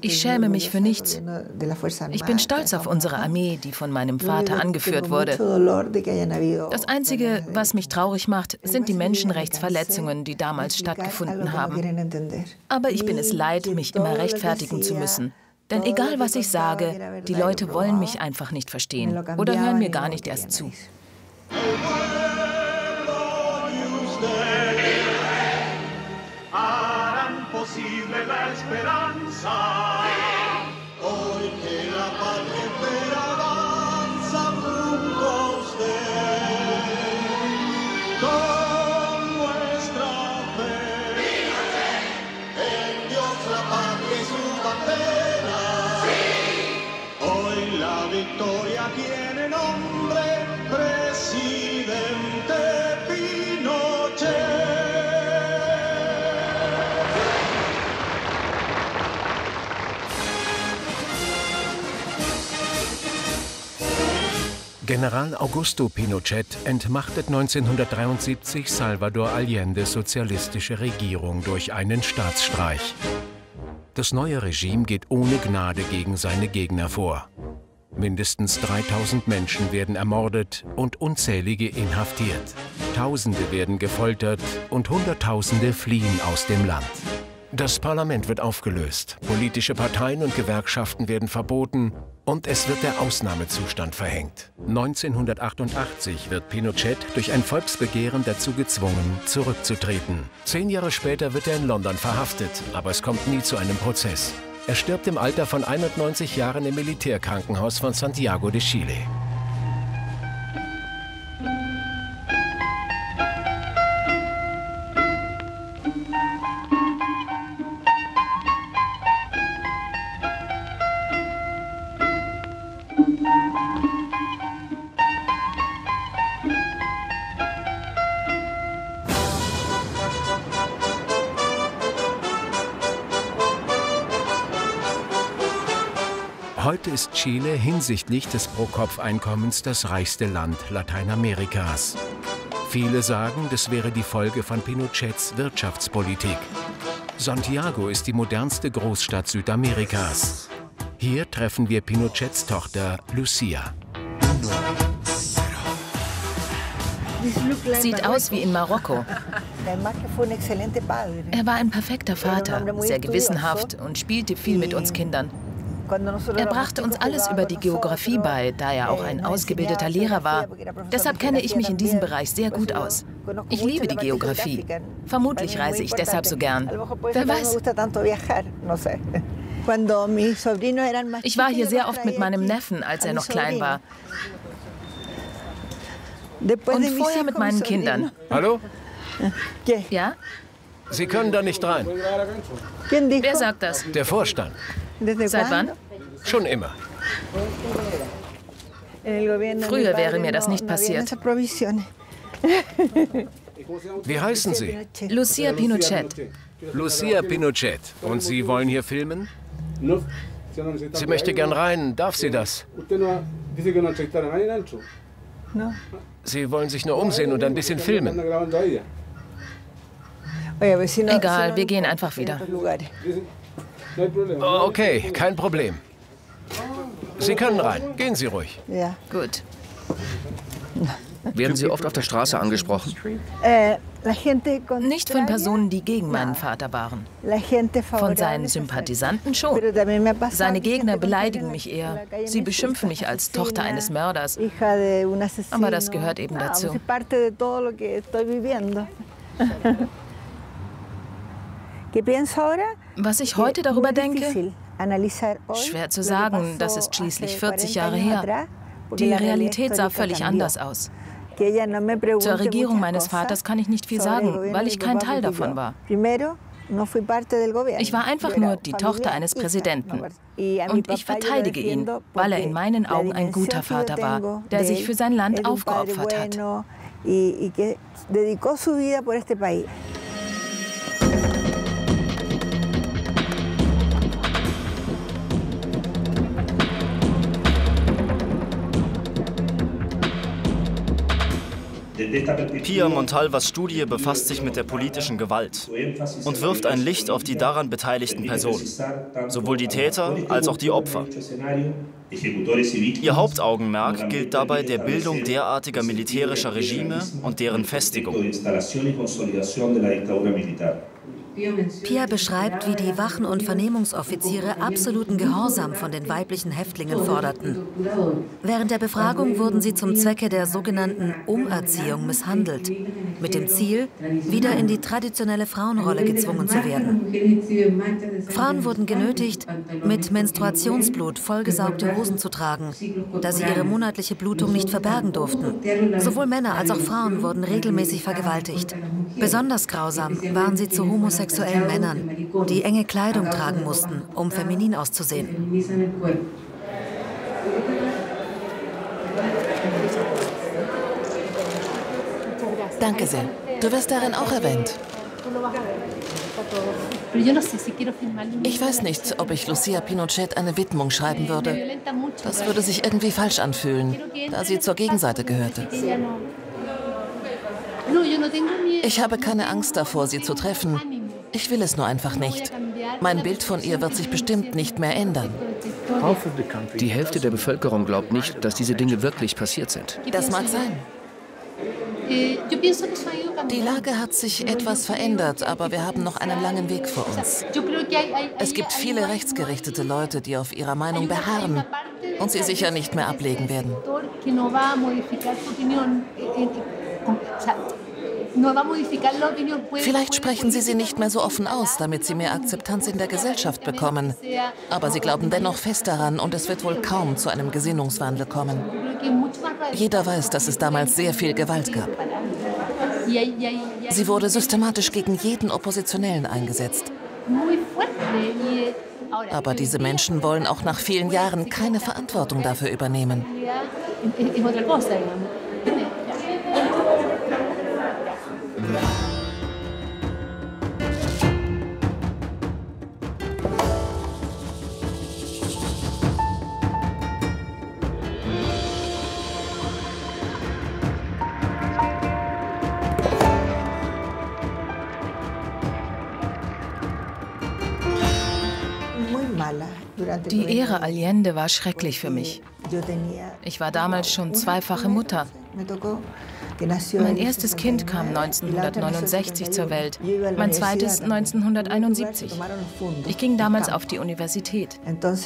Ich schäme mich für nichts. Ich bin stolz auf unsere Armee, die von meinem Vater angeführt wurde. Das Einzige, was mich traurig macht, sind die Menschenrechtsverletzungen, die damals stattgefunden haben. Aber ich bin es leid, mich immer rechtfertigen zu müssen. Denn egal, was ich sage, die Leute wollen mich einfach nicht verstehen oder hören mir gar nicht erst zu. Posible la esperanza, hoy que la patria entera avanza junto a usted, con nuestra fe, en Dios la patria y su bandera, hoy la victoria tiene nombre, presidente Pinochet. General Augusto Pinochet entmachtet 1973 Salvador Allendes sozialistische Regierung durch einen Staatsstreich. Das neue Regime geht ohne Gnade gegen seine Gegner vor. Mindestens 3000 Menschen werden ermordet und unzählige inhaftiert. Tausende werden gefoltert und Hunderttausende fliehen aus dem Land. Das Parlament wird aufgelöst, politische Parteien und Gewerkschaften werden verboten und es wird der Ausnahmezustand verhängt. 1988 wird Pinochet durch ein Volksbegehren dazu gezwungen, zurückzutreten. 10 Jahre später wird er in London verhaftet, aber es kommt nie zu einem Prozess. Er stirbt im Alter von 91 Jahren im Militärkrankenhaus von Santiago de Chile. Heute ist Chile hinsichtlich des Pro-Kopf-Einkommens das reichste Land Lateinamerikas. Viele sagen, das wäre die Folge von Pinochets Wirtschaftspolitik. Santiago ist die modernste Großstadt Südamerikas. Hier treffen wir Pinochets Tochter Lucia. Sieht aus wie in Marokko. Er war ein perfekter Vater, sehr gewissenhaft und spielte viel mit uns Kindern. Er brachte uns alles über die Geografie bei, da er auch ein ausgebildeter Lehrer war. Deshalb kenne ich mich in diesem Bereich sehr gut aus. Ich liebe die Geografie. Vermutlich reise ich deshalb so gern. Wer weiß. Ich war hier sehr oft mit meinem Neffen, als er noch klein war. Und vorher mit meinen Kindern. Hallo? Ja? Sie können da nicht rein. Wer sagt das? Der Vorstand. Seit wann? Schon immer. Früher wäre mir das nicht passiert. Wie heißen Sie? Lucia Pinochet. Lucia Pinochet. Und Sie wollen hier filmen? Sie möchte gern rein. Darf sie das? Sie wollen sich nur umsehen und ein bisschen filmen. Egal, wir gehen einfach wieder. Okay, kein Problem. Sie können rein. Gehen Sie ruhig. Ja. Gut. Werden Sie oft auf der Straße angesprochen? Nicht von Personen, die gegen meinen Vater waren. Von seinen Sympathisanten schon. Seine Gegner beleidigen mich eher. Sie beschimpfen mich als Tochter eines Mörders. Aber das gehört eben dazu. Was ich heute darüber denke? Schwer zu sagen, das ist schließlich 40 Jahre her. Die Realität sah völlig anders aus. Zur Regierung meines Vaters kann ich nicht viel sagen, weil ich kein Teil davon war. Ich war einfach nur die Tochter eines Präsidenten. Und ich verteidige ihn, weil er in meinen Augen ein guter Vater war, der sich für sein Land aufgeopfert hat. Pia Montalvas Studie befasst sich mit der politischen Gewalt und wirft ein Licht auf die daran beteiligten Personen, sowohl die Täter als auch die Opfer. Ihr Hauptaugenmerk gilt dabei der Bildung derartiger militärischer Regime und deren Festigung. Pia beschreibt, wie die Wachen- und Vernehmungsoffiziere absoluten Gehorsam von den weiblichen Häftlingen forderten. Während der Befragung wurden sie zum Zwecke der sogenannten Umerziehung misshandelt, mit dem Ziel, wieder in die traditionelle Frauenrolle gezwungen zu werden. Frauen wurden genötigt, mit Menstruationsblut vollgesaugte Hosen zu tragen, da sie ihre monatliche Blutung nicht verbergen durften. Sowohl Männer als auch Frauen wurden regelmäßig vergewaltigt. Besonders grausam waren sie zu homosexuellen Männern, die enge Kleidung tragen mussten, um feminin auszusehen. Danke sehr. Du wirst darin auch erwähnt. Ich weiß nicht, ob ich Lucia Pinochet eine Widmung schreiben würde. Das würde sich irgendwie falsch anfühlen, da sie zur Gegenseite gehörte. Ich habe keine Angst davor, sie zu treffen. Ich will es nur einfach nicht. Mein Bild von ihr wird sich bestimmt nicht mehr ändern. Die Hälfte der Bevölkerung glaubt nicht, dass diese Dinge wirklich passiert sind. Das mag sein. Die Lage hat sich etwas verändert, aber wir haben noch einen langen Weg vor uns. Es gibt viele rechtsgerichtete Leute, die auf ihrer Meinung beharren und sie sicher nicht mehr ablegen werden. Vielleicht sprechen sie nicht mehr so offen aus, damit sie mehr Akzeptanz in der Gesellschaft bekommen. Aber sie glauben dennoch fest daran und es wird wohl kaum zu einem Gesinnungswandel kommen. Jeder weiß, dass es damals sehr viel Gewalt gab. Sie wurde systematisch gegen jeden Oppositionellen eingesetzt. Aber diese Menschen wollen auch nach vielen Jahren keine Verantwortung dafür übernehmen. Die Ära Allende war schrecklich für mich. Ich war damals schon zweifache Mutter. Mein erstes Kind kam 1969 zur Welt, mein zweites 1971. Ich ging damals auf die Universität.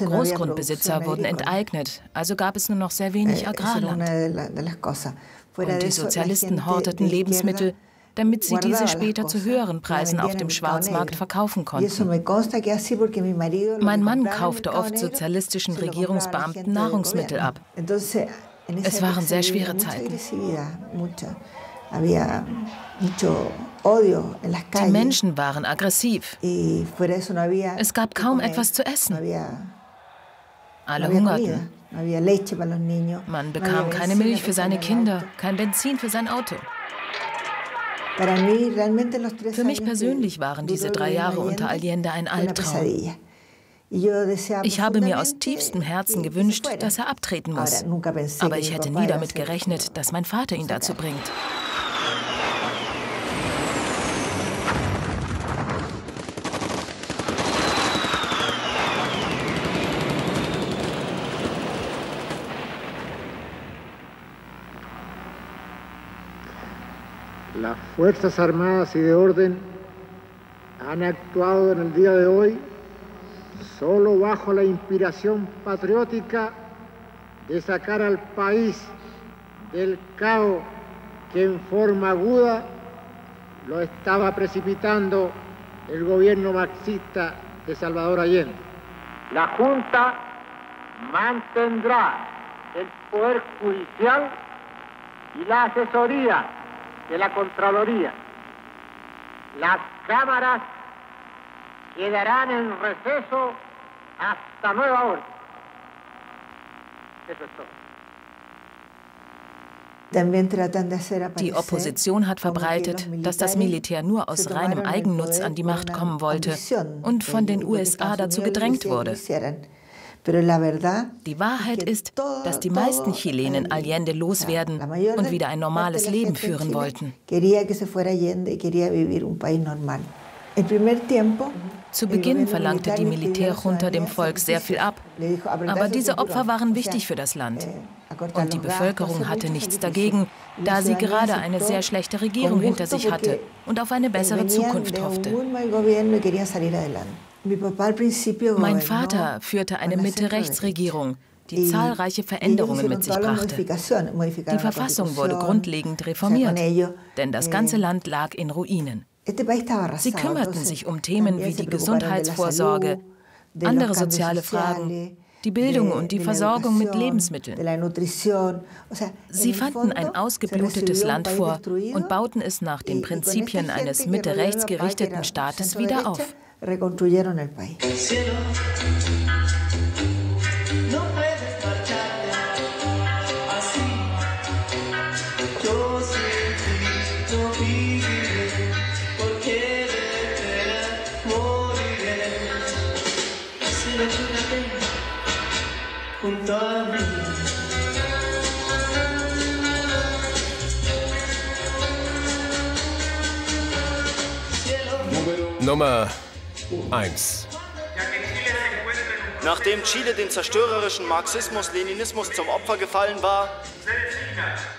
Großgrundbesitzer wurden enteignet, also gab es nur noch sehr wenig Agrarland. Und die Sozialisten horteten Lebensmittel, damit sie diese später zu höheren Preisen auf dem Schwarzmarkt verkaufen konnten. Mein Mann kaufte oft sozialistischen Regierungsbeamten Nahrungsmittel ab. Es waren sehr schwere Zeiten. Die Menschen waren aggressiv. Es gab kaum etwas zu essen. Alle hungerten. Man bekam keine Milch für seine Kinder, kein Benzin für sein Auto. Für mich persönlich waren diese 3 Jahre unter Allende ein Albtraum. Ich habe mir aus tiefstem Herzen gewünscht, dass er abtreten muss. Aber ich hätte nie damit gerechnet, dass mein Vater ihn dazu bringt. Las Fuerzas Armadas y de Orden han actuado en el día de hoy solo bajo la inspiración patriótica de sacar al país del caos que en forma aguda lo estaba precipitando el gobierno marxista de Salvador Allende. La Junta mantendrá el Poder Judicial y la asesoría de la Contraloría. Las cámaras quedarán en receso hasta nueva orden. Eso es todo. Die Opposition hat verbreitet, dass das Militär nur aus reinem Eigennutz an die Macht kommen wollte und von den USA dazu gedrängt wurde. Die Wahrheit ist, dass die meisten Chilenen Allende loswerden und wieder ein normales Leben führen wollten. Zu Beginn verlangte die Militärjunta dem Volk sehr viel ab, aber diese Opfer waren wichtig für das Land. Und die Bevölkerung hatte nichts dagegen, da sie gerade eine sehr schlechte Regierung hinter sich hatte und auf eine bessere Zukunft hoffte. Mein Vater führte eine Mitte-Rechts-Regierung, die zahlreiche Veränderungen mit sich brachte. Die Verfassung wurde grundlegend reformiert, denn das ganze Land lag in Ruinen. Sie kümmerten sich um Themen wie die Gesundheitsvorsorge, andere soziale Fragen, die Bildung und die Versorgung mit Lebensmitteln. Sie fanden ein ausgeblutetes Land vor und bauten es nach den Prinzipien eines Mitte-rechts gerichteten Staates wieder auf. Nummer 1. Nachdem Chile dem zerstörerischen Marxismus-Leninismus zum Opfer gefallen war,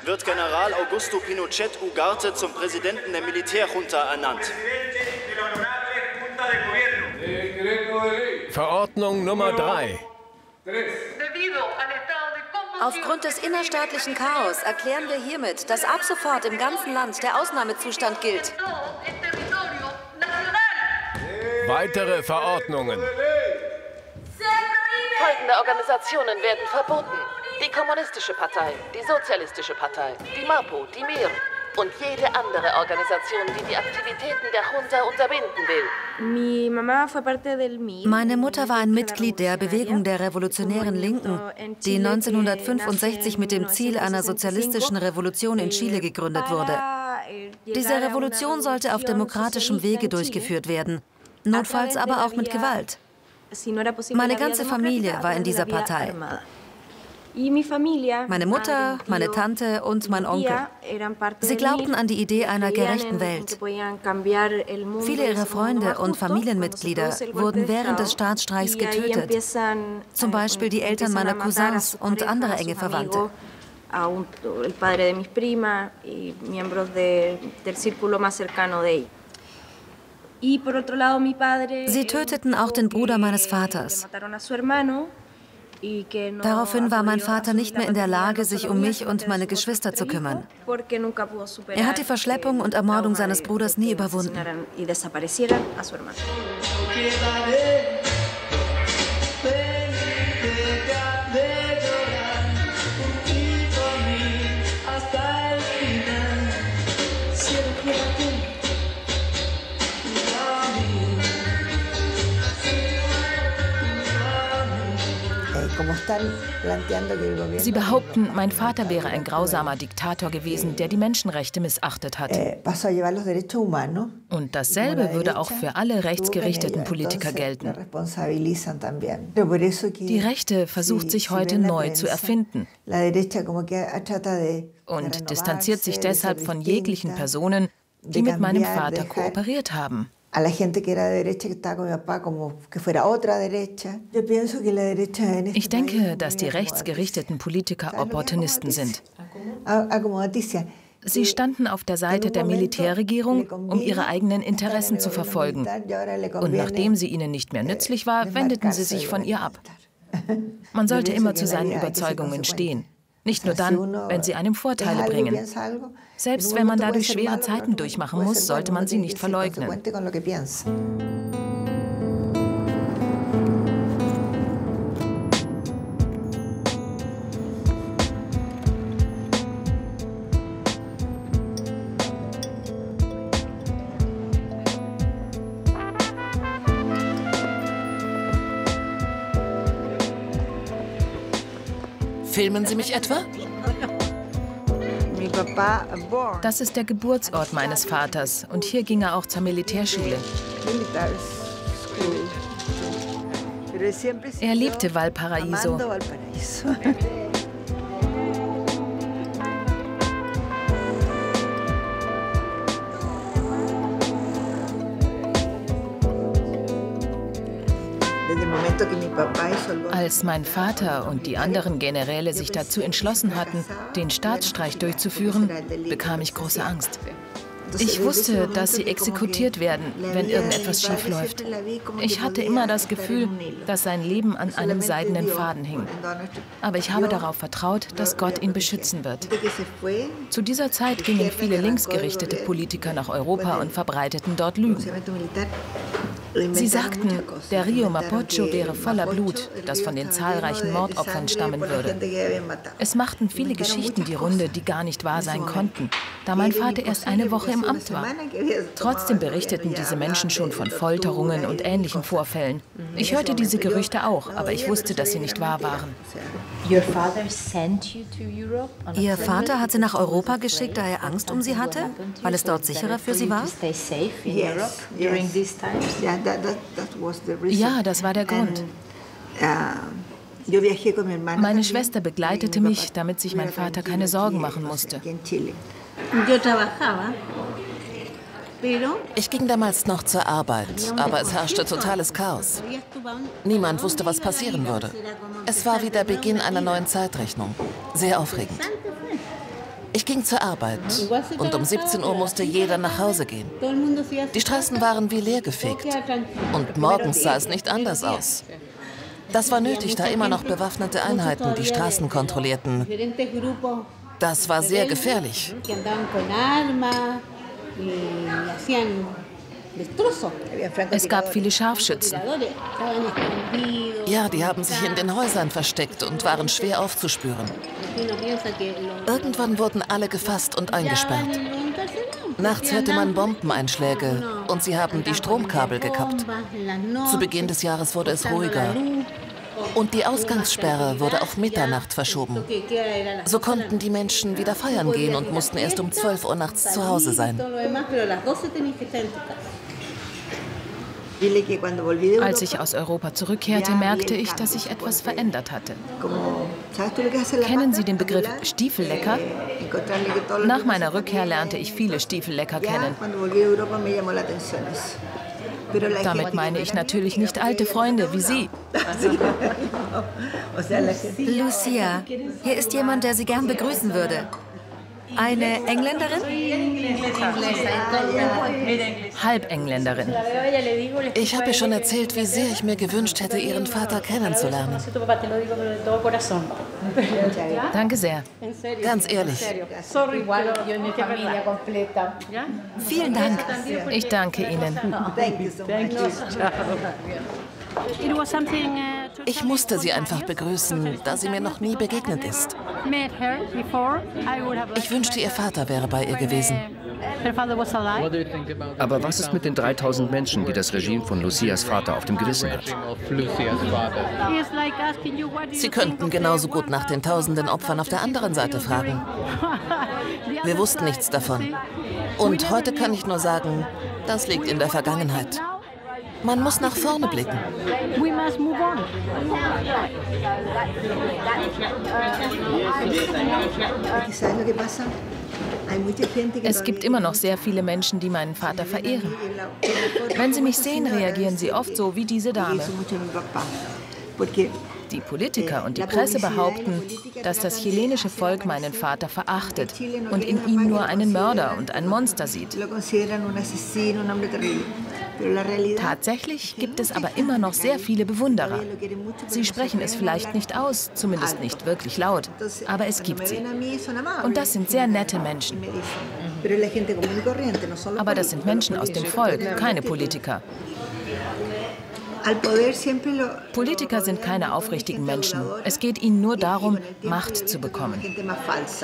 wird General Augusto Pinochet Ugarte zum Präsidenten der Militärjunta ernannt. Verordnung Nummer 3. Aufgrund des innerstaatlichen Chaos erklären wir hiermit, dass ab sofort im ganzen Land der Ausnahmezustand gilt. Weitere Verordnungen. Folgende Organisationen werden verboten. Die Kommunistische Partei, die Sozialistische Partei, die MAPU, die MIR und jede andere Organisation, die die Aktivitäten der Junta unterbinden will. Meine Mutter war ein Mitglied der Bewegung der Revolutionären Linken, die 1965 mit dem Ziel einer sozialistischen Revolution in Chile gegründet wurde. Diese Revolution sollte auf demokratischem Wege durchgeführt werden, notfalls aber auch mit Gewalt. Meine ganze Familie war in dieser Partei. Meine Mutter, meine Tante und mein Onkel. Sie glaubten an die Idee einer gerechten Welt. Viele ihrer Freunde und Familienmitglieder wurden während des Staatsstreichs getötet. Zum Beispiel die Eltern meiner Cousins und andere enge Verwandte. Sie töteten auch den Bruder meines Vaters. Daraufhin war mein Vater nicht mehr in der Lage, sich um mich und meine Geschwister zu kümmern. Er hat die Verschleppung und Ermordung seines Bruders nie überwunden. Sie behaupten, mein Vater wäre ein grausamer Diktator gewesen, der die Menschenrechte missachtet hat. Und dasselbe würde auch für alle rechtsgerichteten Politiker gelten. Die Rechte versucht sich heute neu zu erfinden und distanziert sich deshalb von jeglichen Personen, die mit meinem Vater kooperiert haben. Ich denke, dass die rechtsgerichteten Politiker Opportunisten sind. Sie standen auf der Seite der Militärregierung, um ihre eigenen Interessen zu verfolgen. Und nachdem sie ihnen nicht mehr nützlich war, wendeten sie sich von ihr ab. Man sollte immer zu seinen Überzeugungen stehen. Nicht nur dann, wenn sie einem Vorteile bringen. Selbst wenn man dadurch schwere Zeiten durchmachen muss, sollte man sie nicht verleugnen. Filmen Sie mich etwa? Das ist der Geburtsort meines Vaters und hier ging er auch zur Militärschule. Er liebte Valparaíso. Als mein Vater und die anderen Generäle sich dazu entschlossen hatten, den Staatsstreich durchzuführen, bekam ich große Angst. Ich wusste, dass sie exekutiert werden, wenn irgendetwas schief läuft. Ich hatte immer das Gefühl, dass sein Leben an einem seidenen Faden hing. Aber ich habe darauf vertraut, dass Gott ihn beschützen wird. Zu dieser Zeit gingen viele linksgerichtete Politiker nach Europa und verbreiteten dort Lügen. Sie sagten, der Rio Mapocho wäre voller Blut, das von den zahlreichen Mordopfern stammen würde. Es machten viele Geschichten die Runde, die gar nicht wahr sein konnten, da mein Vater erst eine Woche im Amt war. Trotzdem berichteten diese Menschen schon von Folterungen und ähnlichen Vorfällen. Ich hörte diese Gerüchte auch, aber ich wusste, dass sie nicht wahr waren. Ihr Vater hat sie nach Europa geschickt, da er Angst um sie hatte, weil es dort sicherer für sie war? Ja, das war der Grund. Meine Schwester begleitete mich, damit sich mein Vater keine Sorgen machen musste. Ich ging damals noch zur Arbeit, aber es herrschte totales Chaos. Niemand wusste, was passieren würde. Es war wie der Beginn einer neuen Zeitrechnung. Sehr aufregend. Ich ging zur Arbeit und um 17 Uhr musste jeder nach Hause gehen. Die Straßen waren wie leergefegt und morgens sah es nicht anders aus. Das war nötig, da immer noch bewaffnete Einheiten die Straßen kontrollierten. Das war sehr gefährlich. Es gab viele Scharfschützen. Ja, die haben sich in den Häusern versteckt und waren schwer aufzuspüren. Irgendwann wurden alle gefasst und eingesperrt. Nachts hörte man Bombeneinschläge und sie haben die Stromkabel gekappt. Zu Beginn des Jahres wurde es ruhiger. Und die Ausgangssperre wurde auf Mitternacht verschoben. So konnten die Menschen wieder feiern gehen und mussten erst um 12 Uhr nachts zu Hause sein. Als ich aus Europa zurückkehrte, merkte ich, dass sich etwas verändert hatte. Kennen Sie den Begriff Stiefellecker? Nach meiner Rückkehr lernte ich viele Stiefellecker kennen. Damit meine ich natürlich nicht alte Freunde wie Sie. Lucia, hier ist jemand, der Sie gern begrüßen würde. Eine Engländerin? Halbengländerin. Ich habe ihr schon erzählt, wie sehr ich mir gewünscht hätte, Ihren Vater kennenzulernen. Danke sehr. Ganz ehrlich. Vielen Dank. Ich danke Ihnen. Ich musste sie einfach begrüßen, da sie mir noch nie begegnet ist. Ich wünschte, ihr Vater wäre bei ihr gewesen. Aber was ist mit den 3000 Menschen, die das Regime von Lucias Vater auf dem Gewissen hat? Sie könnten genauso gut nach den tausenden Opfern auf der anderen Seite fragen. Wir wussten nichts davon. Und heute kann ich nur sagen, das liegt in der Vergangenheit. Man muss nach vorne blicken. Es gibt immer noch sehr viele Menschen, die meinen Vater verehren. Wenn sie mich sehen, reagieren sie oft so wie diese Dame. Die Politiker und die Presse behaupten, dass das chilenische Volk meinen Vater verachtet und in ihm nur einen Mörder und ein Monster sieht. Tatsächlich gibt es aber immer noch sehr viele Bewunderer. Sie sprechen es vielleicht nicht aus, zumindest nicht wirklich laut, aber es gibt sie. Und das sind sehr nette Menschen. Aber das sind Menschen aus dem Volk, keine Politiker. Politiker sind keine aufrichtigen Menschen. Es geht ihnen nur darum, Macht zu bekommen.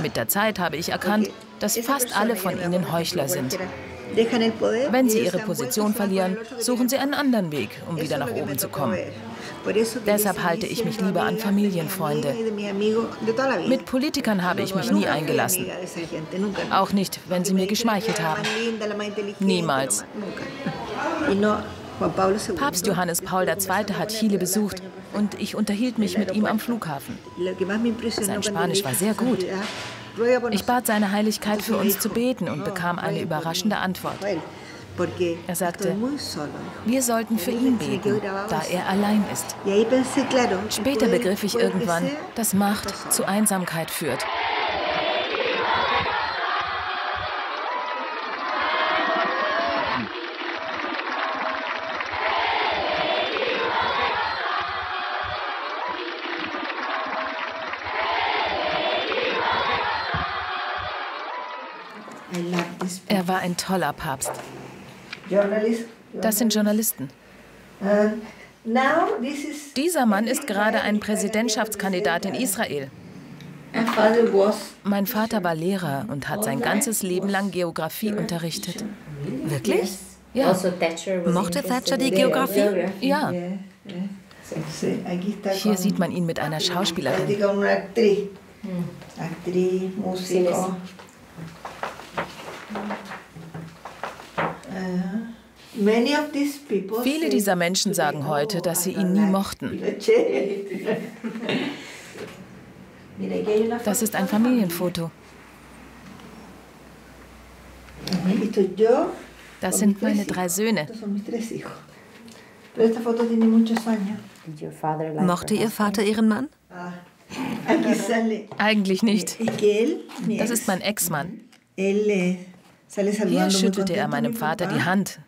Mit der Zeit habe ich erkannt, dass fast alle von ihnen Heuchler sind. Wenn sie ihre Position verlieren, suchen sie einen anderen Weg, um wieder nach oben zu kommen. Deshalb halte ich mich lieber an Familienfreunde. Mit Politikern habe ich mich nie eingelassen. Auch nicht, wenn sie mir geschmeichelt haben. Niemals. Papst Johannes Paul II. Hat Chile besucht und ich unterhielt mich mit ihm am Flughafen. Sein Spanisch war sehr gut. Ich bat seine Heiligkeit, für uns zu beten und bekam eine überraschende Antwort. Er sagte, wir sollten für ihn beten, da er allein ist. Später begriff ich irgendwann, dass Macht zu Einsamkeit führt. Er war ein toller Papst. Das sind Journalisten. Dieser Mann ist gerade ein Präsidentschaftskandidat in Israel. Mein Vater war Lehrer und hat sein ganzes Leben lang Geografie unterrichtet. Wirklich? Ja. Mochte Thatcher die Geografie? Ja. Hier sieht man ihn mit einer Schauspielerin. Viele dieser Menschen sagen heute, dass sie ihn nie mochten. Das ist ein Familienfoto. Das sind meine 3 Söhne. Mochte Ihr Vater Ihren Mann? Eigentlich nicht. Das ist mein Ex-Mann. Hier schüttelte er meinem Vater die Hand.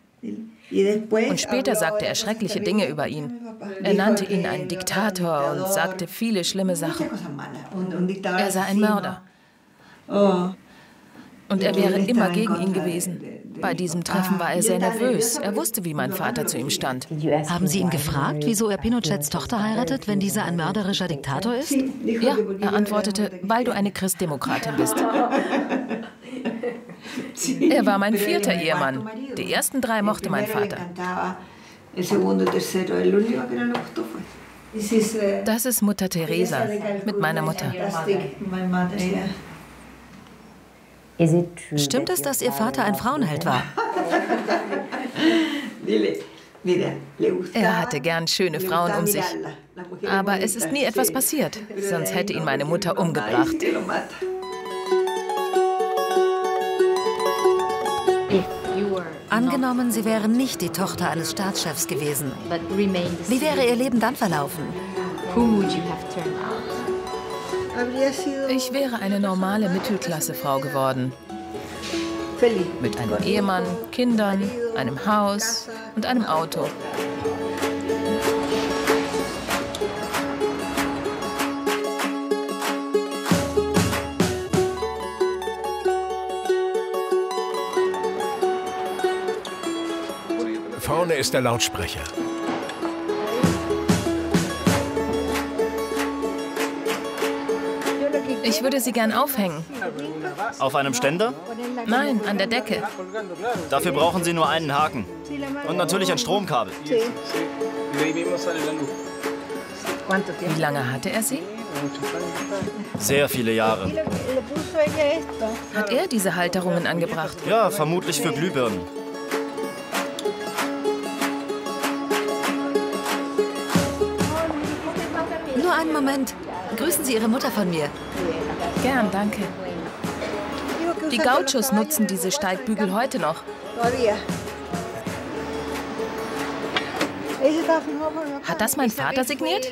Und später sagte er schreckliche Dinge über ihn. Er nannte ihn einen Diktator und sagte viele schlimme Sachen. Er sei ein Mörder. Und er wäre immer gegen ihn gewesen. Bei diesem Treffen war er sehr nervös. Er wusste, wie mein Vater zu ihm stand. Haben Sie ihn gefragt, wieso er Pinochets Tochter heiratet, wenn dieser ein mörderischer Diktator ist? Ja, er antwortete, weil du eine Christdemokratin bist. Er war mein 4. Ehemann. Die ersten 3 mochte mein Vater. Das ist Mutter Teresa mit meiner Mutter. Stimmt es, dass Ihr Vater ein Frauenheld war? Er hatte gern schöne Frauen um sich. Aber es ist nie etwas passiert, sonst hätte ihn meine Mutter umgebracht. Angenommen, Sie wären nicht die Tochter eines Staatschefs gewesen. Wie wäre Ihr Leben dann verlaufen? Ich wäre eine normale Mittelklassefrau geworden. Mit einem Ehemann, Kindern, einem Haus und einem Auto. Vorne ist der Lautsprecher. Ich würde sie gern aufhängen. Auf einem Ständer? Nein, an der Decke. Dafür brauchen Sie nur einen Haken. Und natürlich ein Stromkabel. Wie lange hatte er sie? Sehr viele Jahre. Hat er diese Halterungen angebracht? Ja, vermutlich für Glühbirnen. Nur einen Moment. Grüßen Sie Ihre Mutter von mir. Gern, danke. Die Gauchos nutzen diese Steigbügel heute noch. Hat das mein Vater signiert?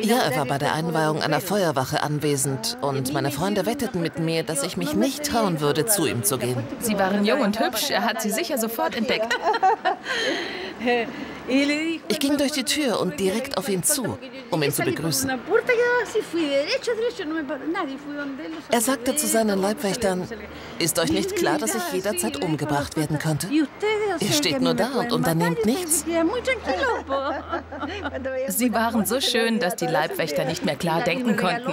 Ja, er war bei der Einweihung einer Feuerwache anwesend und meine Freunde wetteten mit mir, dass ich mich nicht trauen würde, zu ihm zu gehen. Sie waren jung und hübsch, er hat sie sicher sofort entdeckt. Ich ging durch die Tür und direkt auf ihn zu, um ihn zu begrüßen. Er sagte zu seinen Leibwächtern, ist euch nicht klar, dass ich jederzeit umgebracht werden könnte? Ihr steht nur da und unternehmt nichts. Sie waren so schön, dass die Leibwächter nicht mehr klar denken konnten.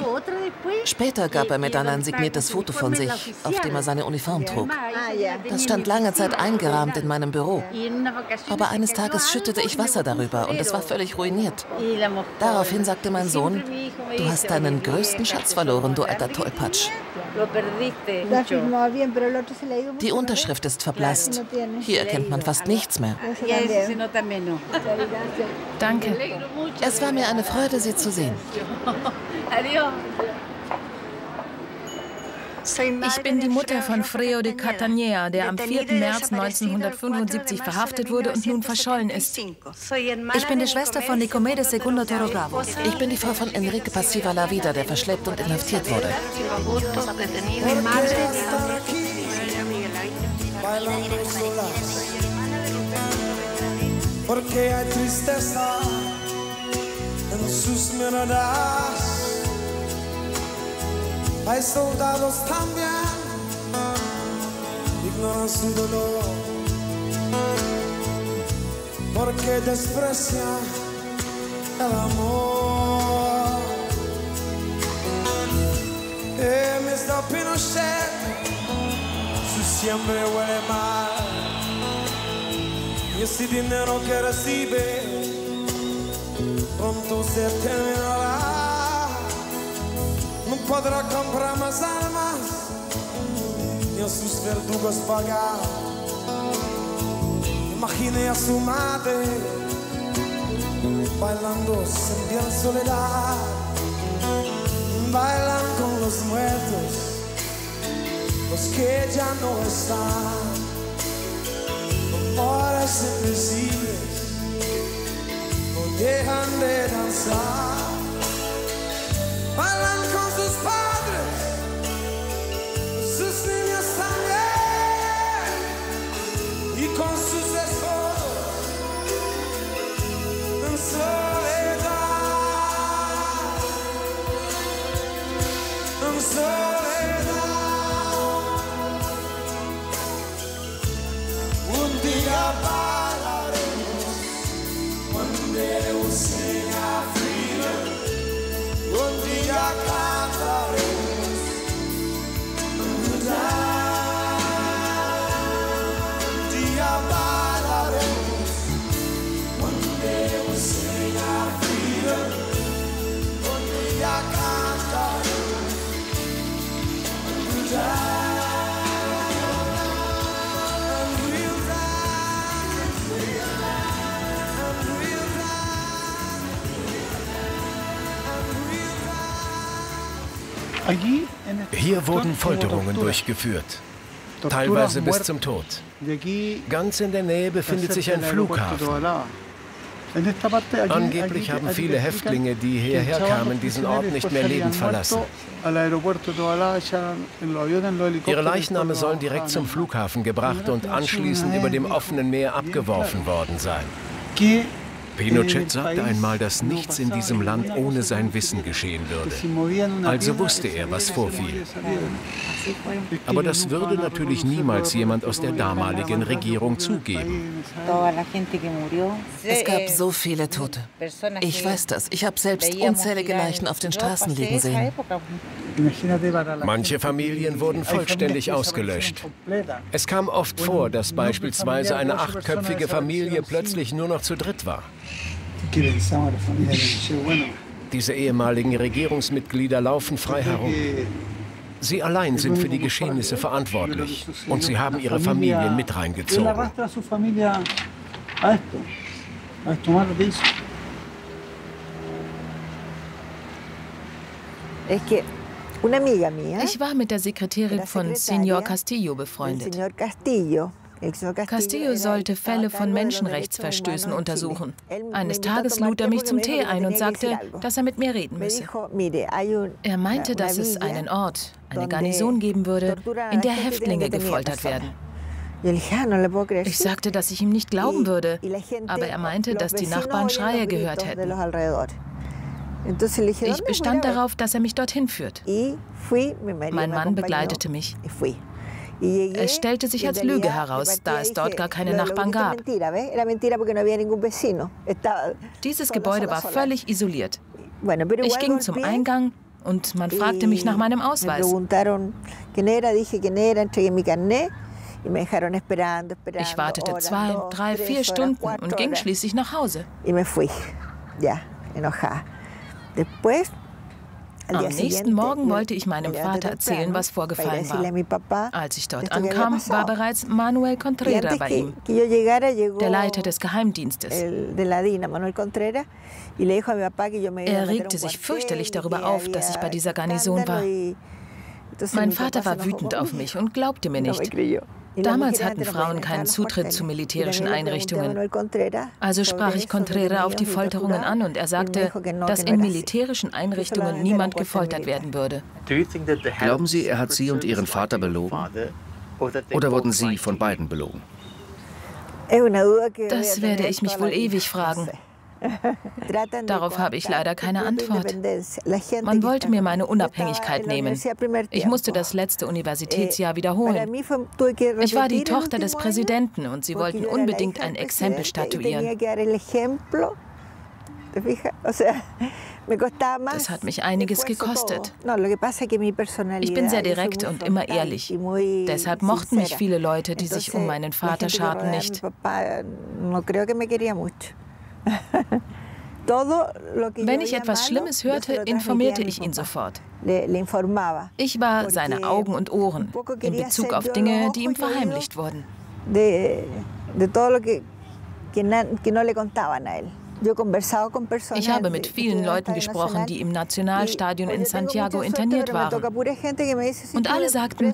Später gab er mir dann ein signiertes Foto von sich, auf dem er seine Uniform trug. Das stand lange Zeit eingerahmt in meinem Büro. Aber eines Tages schüttete ich Wasser darüber und es war völlig ruiniert. Daraufhin sagte mein Sohn, du hast deinen größten Schatz verloren, du alter Tollpatsch. Die Unterschrift ist verblasst. Hier erkennt man fast nichts mehr. Danke. Es war mir eine Freude, Sie zu sehen. Ich bin die Mutter von Freo de Cattanea, der am 4. März 1975 verhaftet wurde und nun verschollen ist. Ich bin die Schwester von Nicomedes Segundo Toro Bravo. Ich bin die Frau von Enrique Passiva La Vida, der verschleppt und inhaftiert wurde. Porque hay tristeza en sus miradas. Hay soldados también, ignoran su dolor, porque desprecian el amor. Mr. Pinochet, su siempre huele mal, y ese dinero que recibe pronto se terminará. No podrá comprar más armas ni a sus verdugos pagar. Imagine a su madre bailando en soledad. Bailan con los muertos, los que ya no están. Amores invisibles no dejan de danzar. Bailan con sus padres, sus niños también, y con sus esposos en soledad, en soledad. Un día bailaremos, one day we'll sing our freedom. Un día cantaremos, un día bailaremos, one day we'll sing our freedom. Un día cantaremos, un Hier wurden Folterungen durchgeführt, teilweise bis zum Tod. Ganz in der Nähe befindet sich ein Flughafen. Angeblich haben viele Häftlinge, die hierher kamen, diesen Ort nicht mehr lebend verlassen. Ihre Leichname sollen direkt zum Flughafen gebracht und anschließend über dem offenen Meer abgeworfen worden sein. Pinochet sagte einmal, dass nichts in diesem Land ohne sein Wissen geschehen würde. Also wusste er, was vorfiel. Aber das würde natürlich niemals jemand aus der damaligen Regierung zugeben. Es gab so viele Tote. Ich weiß das. Ich habe selbst unzählige Leichen auf den Straßen liegen sehen. Manche Familien wurden vollständig ausgelöscht. Es kam oft vor, dass beispielsweise eine 8-köpfige Familie plötzlich nur noch zu dritt war. Diese ehemaligen Regierungsmitglieder laufen frei herum. Sie allein sind für die Geschehnisse verantwortlich und sie haben ihre Familien mit reingezogen. Ich war mit der Sekretärin von Señor Castillo befreundet. Castillo sollte Fälle von Menschenrechtsverstößen untersuchen. Eines Tages lud er mich zum Tee ein und sagte, dass er mit mir reden müsse. Er meinte, dass es einen Ort, eine Garnison geben würde, in der Häftlinge gefoltert werden. Ich sagte, dass ich ihm nicht glauben würde, aber er meinte, dass die Nachbarn Schreie gehört hätten. Ich bestand darauf, dass er mich dorthin führt. Mein Mann begleitete mich. Es stellte sich als Lüge heraus, da es dort gar keine Nachbarn gab. Dieses Gebäude war völlig isoliert. Ich ging zum Eingang und man fragte mich nach meinem Ausweis. Ich wartete 2, 3, 4 Stunden und ging schließlich nach Hause. Am nächsten Morgen wollte ich meinem Vater erzählen, was vorgefallen war. Als ich dort ankam, war bereits Manuel Contrera bei ihm, der Leiter des Geheimdienstes. Er regte sich fürchterlich darüber auf, dass ich bei dieser Garnison war. Mein Vater war wütend auf mich und glaubte mir nicht. Damals hatten Frauen keinen Zutritt zu militärischen Einrichtungen. Also sprach ich Contrera auf die Folterungen an und er sagte, dass in militärischen Einrichtungen niemand gefoltert werden würde. Glauben Sie, er hat Sie und Ihren Vater belogen? Oder wurden Sie von beiden belogen? Das werde ich mich wohl ewig fragen. Darauf habe ich leider keine Antwort. Man wollte mir meine Unabhängigkeit nehmen. Ich musste das letzte Universitätsjahr wiederholen. Ich war die Tochter des Präsidenten und sie wollten unbedingt ein Exempel statuieren. Das hat mich einiges gekostet. Ich bin sehr direkt und immer ehrlich. Deshalb mochten mich viele Leute, die sich um meinen Vater scharten, nicht. Wenn ich etwas Schlimmes hörte, informierte ich ihn sofort. Ich war seine Augen und Ohren in Bezug auf Dinge, die ihm verheimlicht wurden. Ich habe mit vielen Leuten gesprochen, die im Nationalstadion in Santiago interniert waren. Und alle sagten,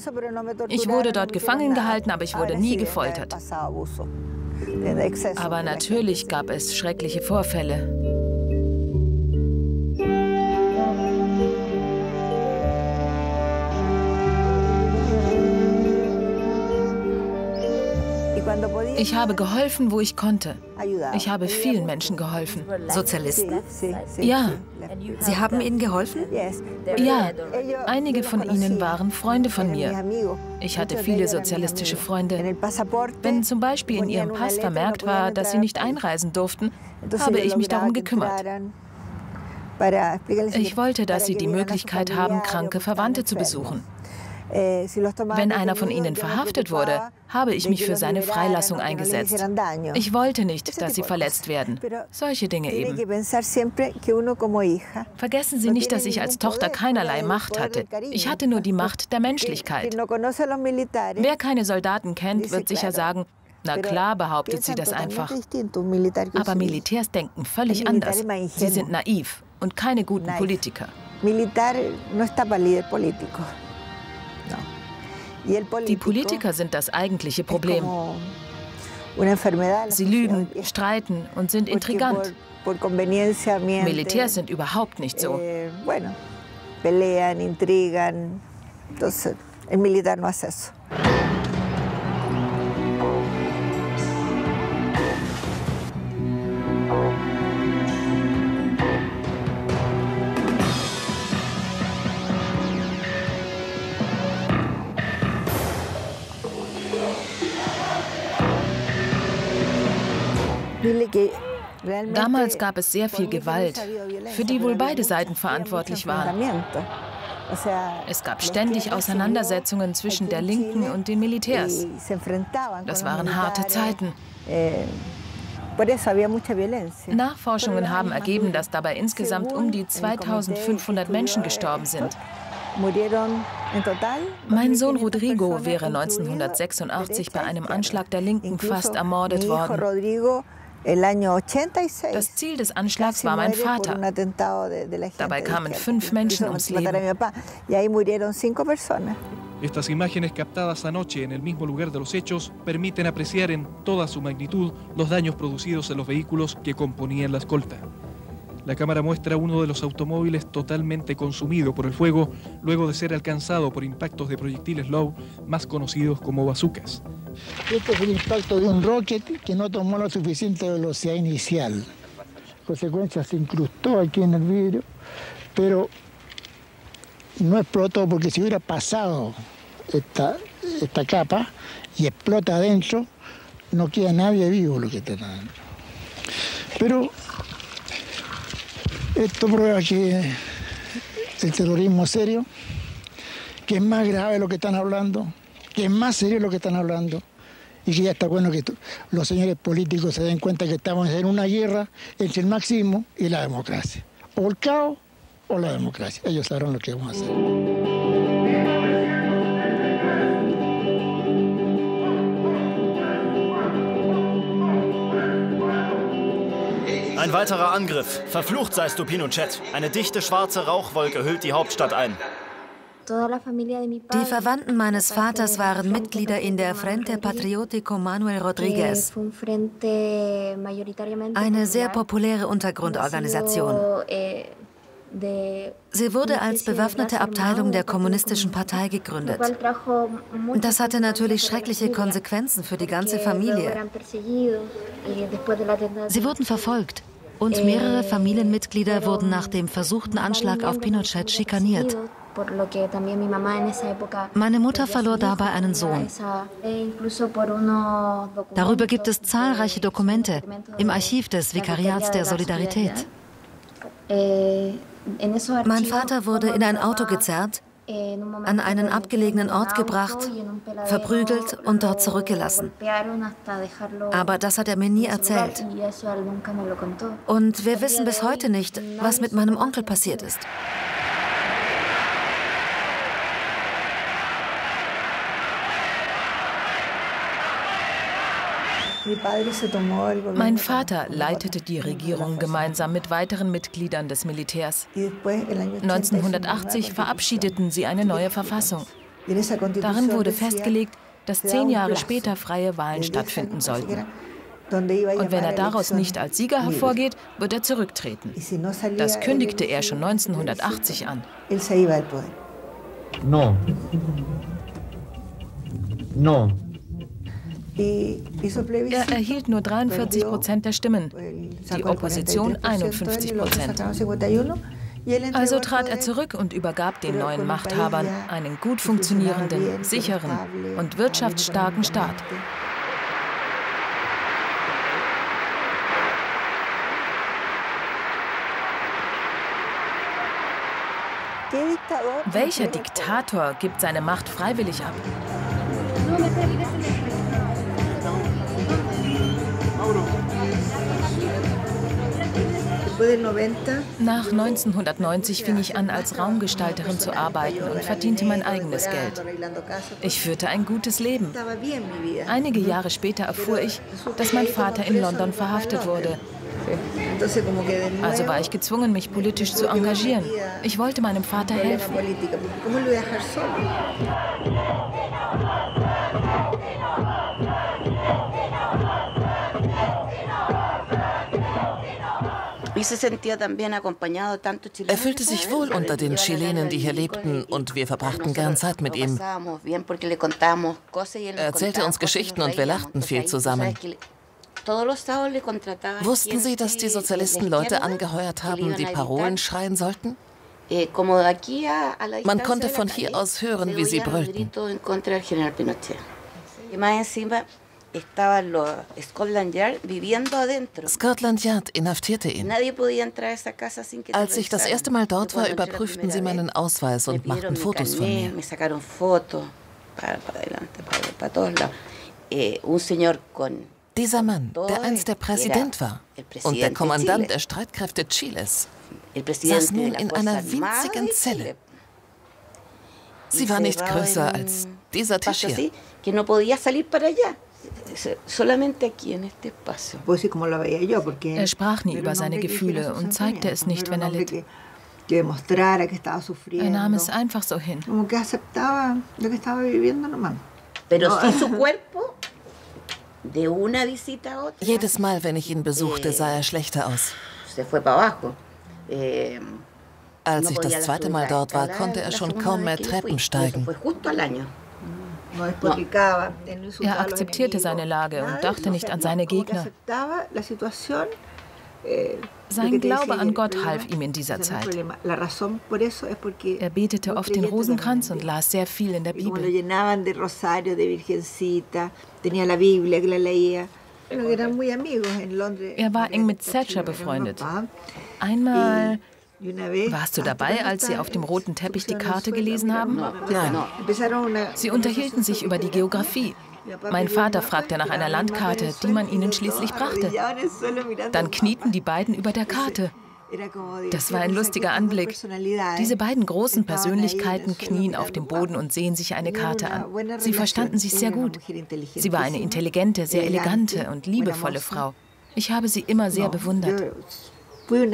ich wurde dort gefangen gehalten, aber ich wurde nie gefoltert. Aber natürlich gab es schreckliche Vorfälle. Ich habe geholfen, wo ich konnte. Ich habe vielen Menschen geholfen. Sozialisten? Ja. Sie haben ihnen geholfen? Ja, einige von ihnen waren Freunde von mir. Ich hatte viele sozialistische Freunde. Wenn zum Beispiel in ihrem Pass vermerkt war, dass sie nicht einreisen durften, habe ich mich darum gekümmert. Ich wollte, dass sie die Möglichkeit haben, kranke Verwandte zu besuchen. Wenn einer von ihnen verhaftet wurde, habe ich mich für seine Freilassung eingesetzt. Ich wollte nicht, dass sie verletzt werden. Solche Dinge eben. Vergessen Sie nicht, dass ich als Tochter keinerlei Macht hatte. Ich hatte nur die Macht der Menschlichkeit. Wer keine Soldaten kennt, wird sicher sagen, na klar, behauptet sie das einfach. Aber Militärs denken völlig anders. Sie sind naiv und keine guten Politiker. Die Politiker sind das eigentliche Problem. Sie lügen, streiten und sind intrigant. Militärs sind überhaupt nicht so. Damals gab es sehr viel Gewalt, für die wohl beide Seiten verantwortlich waren. Es gab ständig Auseinandersetzungen zwischen der Linken und den Militärs. Das waren harte Zeiten. Nachforschungen haben ergeben, dass dabei insgesamt um die 2500 Menschen gestorben sind. Mein Sohn Rodrigo wäre 1986 bei einem Anschlag der Linken fast ermordet worden. Das Ziel des Anschlags war mein Vater. Dabei kamen 5 Menschen ums Leben. Estas imágenes captadas anoche en el mismo lugar de los hechos permiten apreciar en toda su magnitud los daños producidos en los vehículos que componían la escolta. La cámara muestra uno de los automóviles totalmente consumido por el fuego luego de ser alcanzado por impactos de proyectiles Lowe, más conocidos como bazucas. Este fue el impacto de un rocket que no tomó la suficiente velocidad inicial. En consecuencia se incrustó aquí en el vidrio, pero no explotó porque si hubiera pasado esta capa y explota adentro, no queda nadie vivo lo que está adentro. Pero Esto prueba que el terrorismo es serio, que es más grave lo que están hablando, que es más serio lo que están hablando y que ya está bueno que los señores políticos se den cuenta que estamos en una guerra entre el marxismo y la democracia. O el caos o la democracia. Ellos sabrán lo que vamos a hacer. Ein weiterer Angriff. Verflucht seist du, Pinochet. Eine dichte schwarze Rauchwolke hüllt die Hauptstadt ein. Die Verwandten meines Vaters waren Mitglieder in der Frente Patriótico Manuel Rodríguez, eine sehr populäre Untergrundorganisation. Sie wurde als bewaffnete Abteilung der Kommunistischen Partei gegründet. Das hatte natürlich schreckliche Konsequenzen für die ganze Familie. Sie wurden verfolgt und mehrere Familienmitglieder wurden nach dem versuchten Anschlag auf Pinochet schikaniert. Meine Mutter verlor dabei einen Sohn. Darüber gibt es zahlreiche Dokumente im Archiv des Vikariats der Solidarität. Mein Vater wurde in ein Auto gezerrt, an einen abgelegenen Ort gebracht, verprügelt und dort zurückgelassen. Aber das hat er mir nie erzählt. Und wir wissen bis heute nicht, was mit meinem Onkel passiert ist. Mein Vater leitete die Regierung gemeinsam mit weiteren Mitgliedern des Militärs. 1980 verabschiedeten sie eine neue Verfassung. Darin wurde festgelegt, dass 10 Jahre später freie Wahlen stattfinden sollten. Und wenn er daraus nicht als Sieger hervorgeht, wird er zurücktreten. Das kündigte er schon 1980 an. No. Er erhielt nur 43% der Stimmen, die Opposition 51%. Also trat er zurück und übergab den neuen Machthabern einen gut funktionierenden, sicheren und wirtschaftsstarken Staat. Welcher Diktator gibt seine Macht freiwillig ab? Nach 1990 fing ich an, als Raumgestalterin zu arbeiten und verdiente mein eigenes Geld. Ich führte ein gutes Leben. Einige Jahre später erfuhr ich, dass mein Vater in London verhaftet wurde. Also war ich gezwungen, mich politisch zu engagieren. Ich wollte meinem Vater helfen. Er fühlte sich wohl unter den Chilenen, die hier lebten, und wir verbrachten gern Zeit mit ihm. Er erzählte uns Geschichten und wir lachten viel zusammen. Wussten Sie, dass die Sozialisten Leute angeheuert haben, die Parolen schreien sollten? Man konnte von hier aus hören, wie sie brüllten. Scotland Yard inhaftierte ihn. Als ich das erste Mal dort war, überprüften sie meinen Ausweis und machten Fotos von mir. Dieser Mann, der einst der Präsident war und der Kommandant der Streitkräfte Chiles, saß nun in einer winzigen Zelle. Sie war nicht größer als dieser Tisch hier. Er sprach nie über seine Gefühle und zeigte es nicht, wenn er litt. Er nahm es einfach so hin. Jedes Mal, wenn ich ihn besuchte, sah er schlechter aus. Als ich das zweite Mal dort war, konnte er schon kaum mehr Treppen steigen. Er akzeptierte seine Lage und dachte nicht an seine Gegner. Sein Glaube an Gott half ihm in dieser Zeit. Er betete oft den Rosenkranz und las sehr viel in der Bibel. Er war eng mit Thatcher befreundet. Einmal... Warst du dabei, als sie auf dem roten Teppich die Karte gelesen haben? Nein. Sie unterhielten sich über die Geografie. Mein Vater fragte nach einer Landkarte, die man ihnen schließlich brachte. Dann knieten die beiden über der Karte. Das war ein lustiger Anblick. Diese beiden großen Persönlichkeiten knien auf dem Boden und sehen sich eine Karte an. Sie verstanden sich sehr gut. Sie war eine intelligente, sehr elegante und liebevolle Frau. Ich habe sie immer sehr bewundert. I'm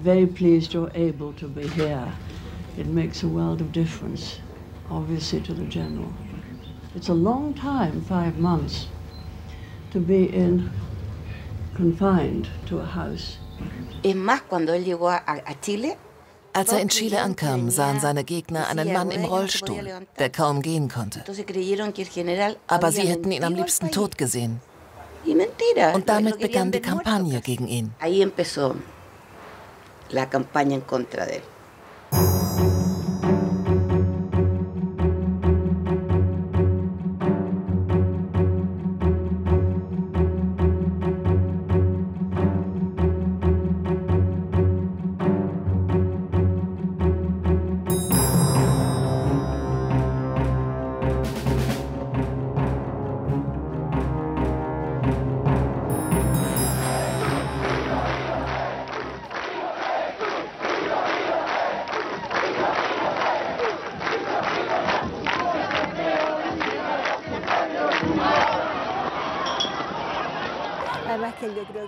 very pleased you're able to be here. It makes a world of difference, obviously, to the general. It's a long time, 5 months, to be confined to a house. Als er in Chile ankam, sahen seine Gegner einen Mann im Rollstuhl, der kaum gehen konnte. Aber sie hätten ihn am liebsten tot gesehen. Und damit begann die Kampagne gegen ihn.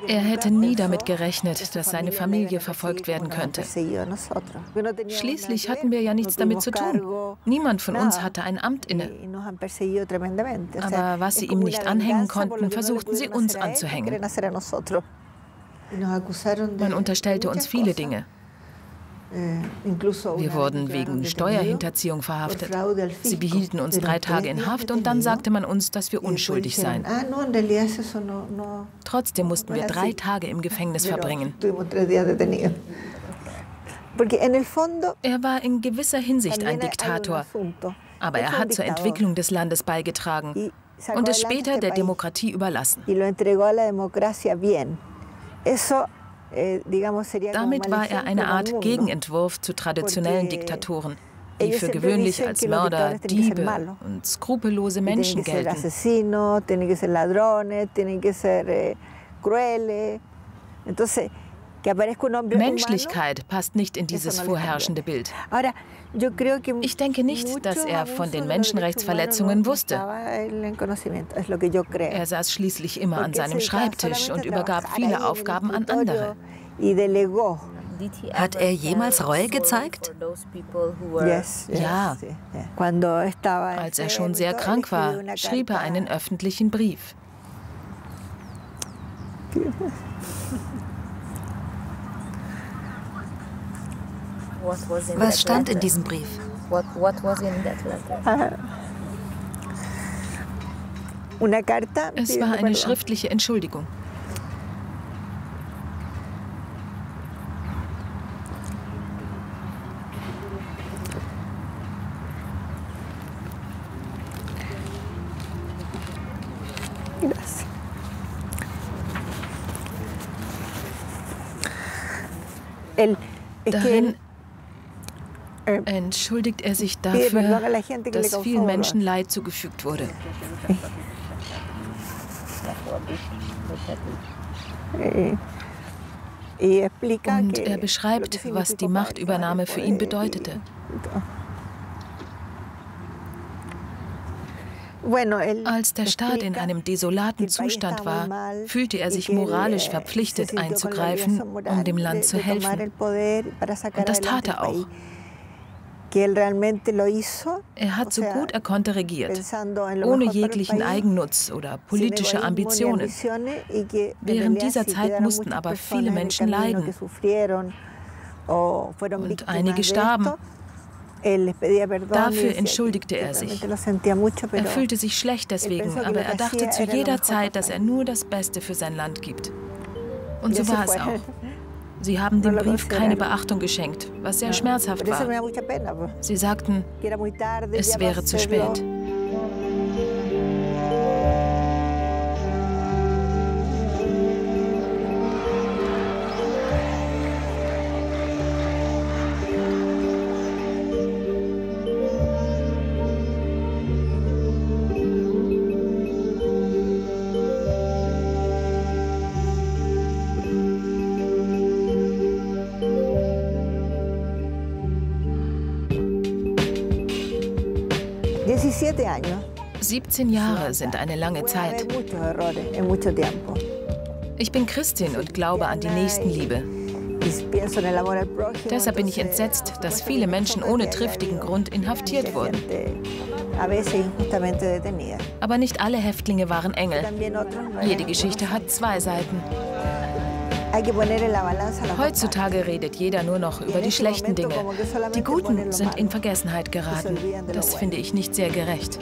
Er hätte nie damit gerechnet, dass seine Familie verfolgt werden könnte. Schließlich hatten wir ja nichts damit zu tun. Niemand von uns hatte ein Amt inne. Aber was sie ihm nicht anhängen konnten, versuchten sie uns anzuhängen. Man unterstellte uns viele Dinge. Wir wurden wegen Steuerhinterziehung verhaftet. Sie behielten uns 3 Tage in Haft und dann sagte man uns, dass wir unschuldig seien. Trotzdem mussten wir 3 Tage im Gefängnis verbringen. Er war in gewisser Hinsicht ein Diktator, aber er hat zur Entwicklung des Landes beigetragen und es später der Demokratie überlassen. Damit war er eine Art Gegenentwurf zu traditionellen Diktatoren, die für gewöhnlich als Mörder, Diebe und skrupellose Menschen gelten. Menschlichkeit passt nicht in dieses vorherrschende Bild. Ich denke nicht, dass er von den Menschenrechtsverletzungen wusste. Er saß schließlich immer an seinem Schreibtisch und übergab viele Aufgaben an andere. Hat er jemals Reue gezeigt? Ja. Als er schon sehr krank war, schrieb er einen öffentlichen Brief. Was stand in diesem Brief? Es war eine schriftliche Entschuldigung. Darin entschuldigt er sich dafür, dass vielen Menschen Leid zugefügt wurde. Und er beschreibt, was die Machtübernahme für ihn bedeutete. Als der Staat in einem desolaten Zustand war, fühlte er sich moralisch verpflichtet einzugreifen, um dem Land zu helfen. Und das tat er auch. Er hat so gut er konnte regiert, ohne jeglichen Eigennutz oder politische Ambitionen. Während dieser Zeit mussten aber viele Menschen leiden und einige starben. Dafür entschuldigte er sich. Er fühlte sich schlecht deswegen, aber er dachte zu jeder Zeit, dass er nur das Beste für sein Land gibt. Und so war es auch. Sie haben dem Brief keine Beachtung geschenkt, was sehr schmerzhaft war. Sie sagten, es wäre zu spät. 17 Jahre sind eine lange Zeit. Ich bin Christin und glaube an die Nächstenliebe. Deshalb bin ich entsetzt, dass viele Menschen ohne triftigen Grund inhaftiert wurden. Aber nicht alle Häftlinge waren Engel. Jede Geschichte hat zwei Seiten. Heutzutage redet jeder nur noch über die schlechten Dinge. Die Guten sind in Vergessenheit geraten. Das finde ich nicht sehr gerecht.